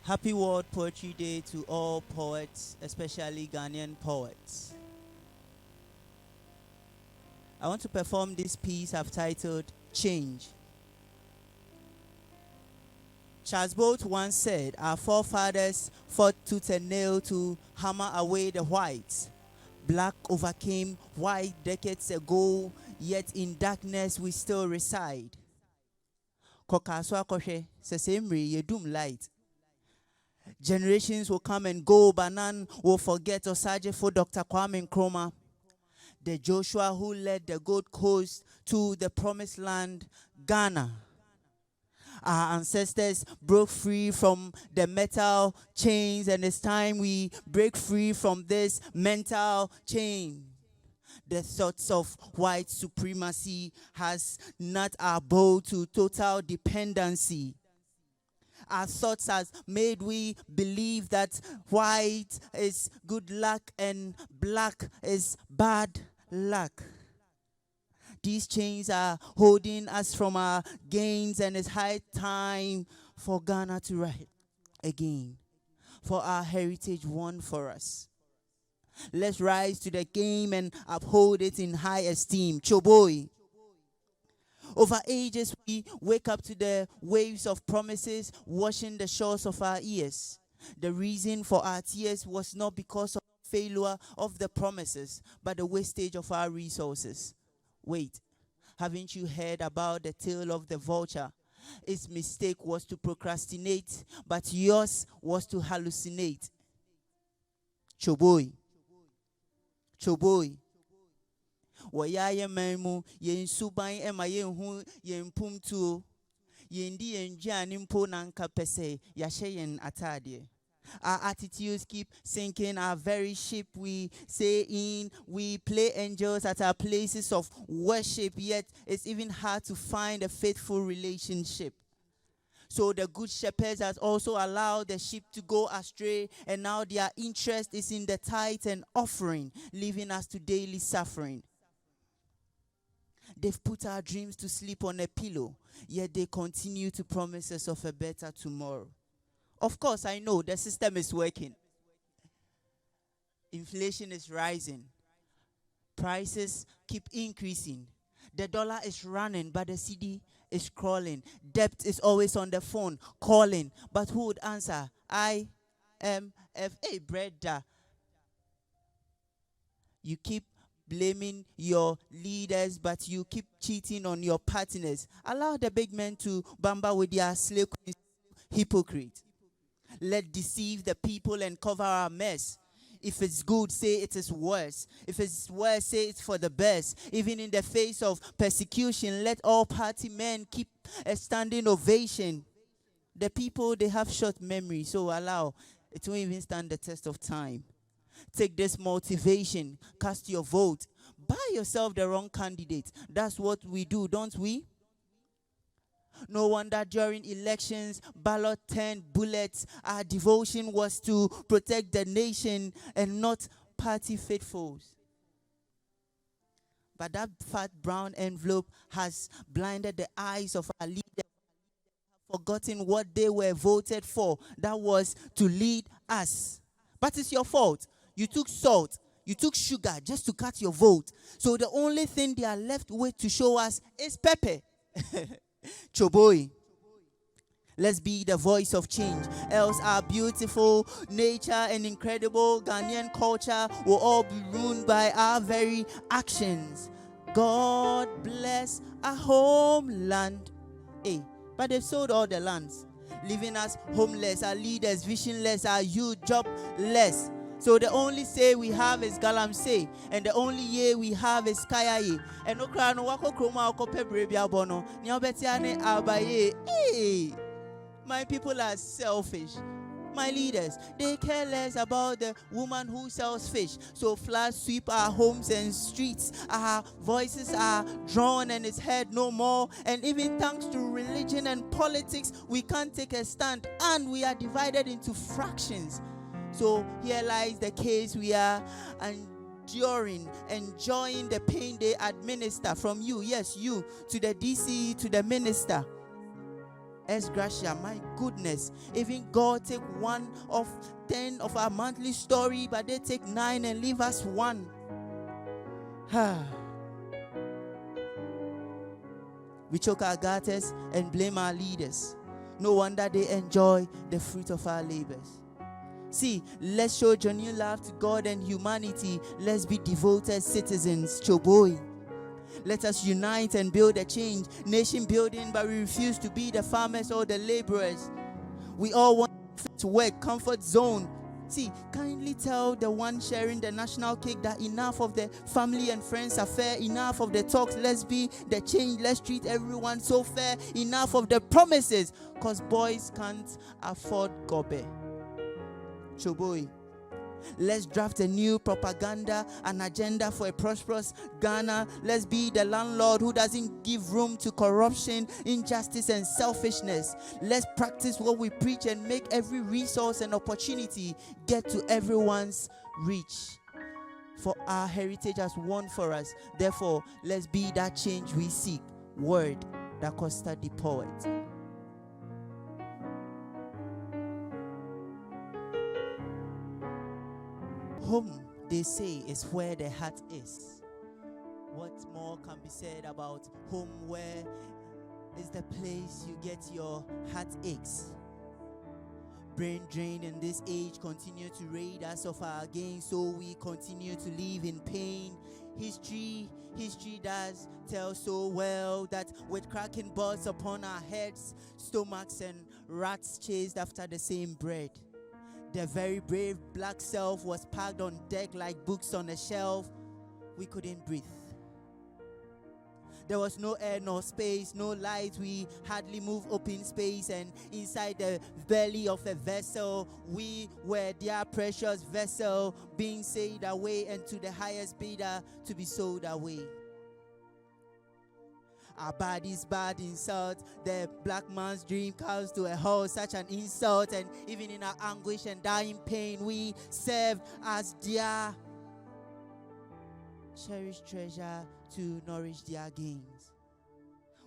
Happy World Poetry Day to all poets, especially Ghanaian poets. I want to perform this piece I've titled Change. Charles Bolt once said, our forefathers fought tooth and nail to hammer away the whites. Black overcame white decades ago, yet in darkness we still reside. Kokaswa koshe, sesemri yedum light. Generations will come and go, but none will forget Osaje for Dr. Kwame Nkrumah. The Joshua who led the Gold Coast to the promised land, Ghana. Our ancestors broke free from the metal chains, and it's time we break free from this mental chain. The thoughts of white supremacy has not our bow to total dependency. Our thoughts has made we believe that white is good luck and black is bad luck. These chains are holding us from our gains, and it's high time for Ghana to rise again, for our heritage won for us. Let's rise to the game and uphold it in high esteem. Choboi. Over ages, we wake up to the waves of promises washing the shores of our ears. The reason for our tears was not because of failure of the promises, but the wastage of our resources. Wait, haven't you heard about the tale of the vulture? Its mistake was to procrastinate, but yours was to hallucinate. Choboi. Choboi. Wayaye memu yen suban ema yen hu yen pumtu yen di yen janimpo nanka pese yashe yen atadie. Our attitudes keep sinking our very ship we say in. We play angels at our places of worship, yet it's even hard to find a faithful relationship. So the good shepherds has also allowed the sheep to go astray, and now their interest is in the tithe and offering, leaving us to daily suffering. They've put our dreams to sleep on a pillow, yet they continue to promise us of a better tomorrow. Of course, I know the system is working. Inflation is rising. Prices keep increasing. The dollar is running, but the cedi is crawling. Debt is always on the phone, calling. But who would answer? IMF. Hey, brother. You keep blaming your leaders, but you keep cheating on your partners. Allow the big men to bamba with their slave hypocrite. Let deceive the people and cover our mess. If it's good, say it is worse. If it's worse, say it's for the best. Even in the face of persecution, let all party men keep a standing ovation. The people, they have short memory, so allow. It won't even stand the test of time. Take this motivation, cast your vote. Buy yourself the wrong candidate. That's what we do, don't we? No wonder during elections, ballot turned bullets. Our devotion was to protect the nation and not party faithfuls. But that fat brown envelope has blinded the eyes of our leaders, forgotten what they were voted for. That was to lead us. But it's your fault. You took salt, you took sugar just to cut your vote. So the only thing they are left with to show us is pepper. Choboi. Let's be the voice of change. Else our beautiful nature and incredible Ghanaian culture will all be ruined by our very actions. God bless our homeland. Hey, but they've sold all the lands, leaving us homeless, our leaders visionless, our youth jobless. So the only say we have is galamsey, and the only year we have is kayaye. And no crown wako kroma wako pebrebia bono. Nyobetiane abaye. Hey, my people are selfish. My leaders, they care less about the woman who sells fish. So floods sweep our homes and streets. Our voices are drawn and it's heard no more. And even thanks to religion and politics, we can't take a stand, and we are divided into fractions. So here lies the case we are enjoying the pain they administer from you. Yes, you, to the DC, to the minister. Es gracia, my goodness. Even God take 1 of 10 of our monthly story, but they take 9 and leave us 1. We choke our gutters and blame our leaders. No wonder they enjoy the fruit of our labors. See, let's show genuine love to God and humanity. Let's be devoted citizens. Choboi. Let us unite and build a change. Nation building, but we refuse to be the farmers or the laborers. We all want to work, comfort zone. See, kindly tell the one sharing the national cake that enough of the family and friends affair, enough of the talks, let's be the change, let's treat everyone so fair, enough of the promises, because boys can't afford gobe. Choboi. Let's draft a new propaganda, an agenda for a prosperous Ghana. Let's be the landlord who doesn't give room to corruption, injustice, and selfishness. Let's practice what we preach and make every resource and opportunity get to everyone's reach. For our heritage has won for us. Therefore, let's be that change we seek. Word, Dacosta De Poet. Home, they say, is where the heart is. What more can be said about home, where is the place you get your heart aches? Brain drain in this age continue to raid us of our gain, so we continue to live in pain. History does tell so well that with cracking butts upon our heads, stomachs and rats chased after the same bread. The very brave black self was packed on deck like books on a shelf. We couldn't breathe. There was no air nor space, no light. We hardly moved open space, and inside the belly of a vessel, we were their precious vessel, being sailed away and to the highest bidder to be sold away. Our body's bad insult. The black man's dream comes to a halt, such an insult. And even in our anguish and dying pain, we serve as their cherished treasure to nourish their gains.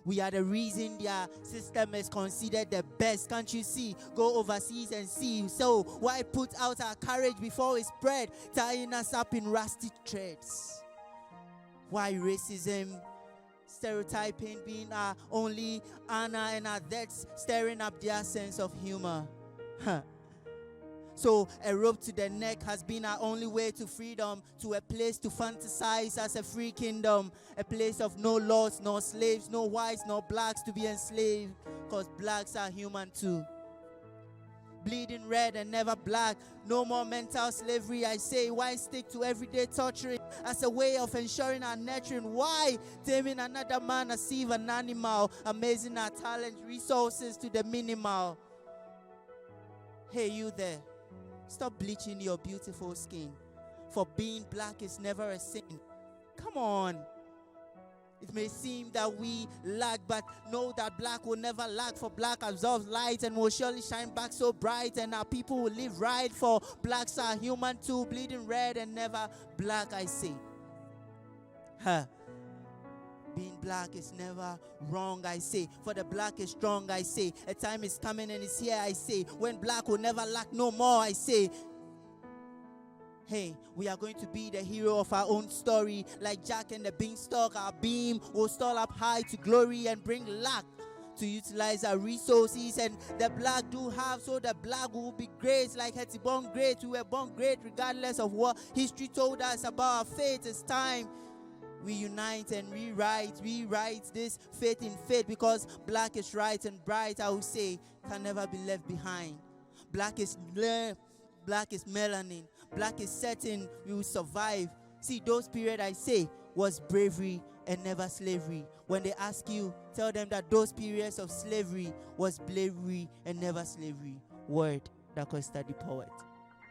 We are the reason their system is considered the best. Can't you see? Go overseas and see. So why put out our courage before we spread, tying us up in rusty threads? Why racism? Stereotyping being our only honor, and our deaths stirring up their sense of humor. So a rope to the neck has been our only way to freedom, to a place to fantasize as a free kingdom, a place of no laws, nor slaves, no whites, nor blacks to be enslaved, because blacks are human too. Bleeding red and never black. No more mental slavery, I say. Why stick to everyday torturing as a way of ensuring our nurturing? Why taming another man as if an animal, amazing our talent, resources to the minimal? Hey, you there. Stop bleaching your beautiful skin. For being black is never a sin. Come on. It may seem that we lack, but know that black will never lack, for black absorbs light and will surely shine back so bright, and our people will live right, for blacks are human too, bleeding red and never black, I say. Being black is never wrong, I say, for the black is strong, I say. A time is coming and it's here, I say, when black will never lack no more, I say. Hey, we are going to be the hero of our own story. Like Jack and the Beanstalk, our beam will stall up high to glory and bring luck to utilize our resources. And the black do have, so the black will be great. Like Hetty born great, we were born great regardless of what history told us about our fate. It's time we unite and rewrite this faith in faith, because black is right and bright, I will say, can never be left behind. Black is melanin. Black is certain we will survive. See, those period I say was bravery and never slavery. When they ask you, tell them that those periods of slavery was bravery and never slavery. Word, Dacosta De Poet.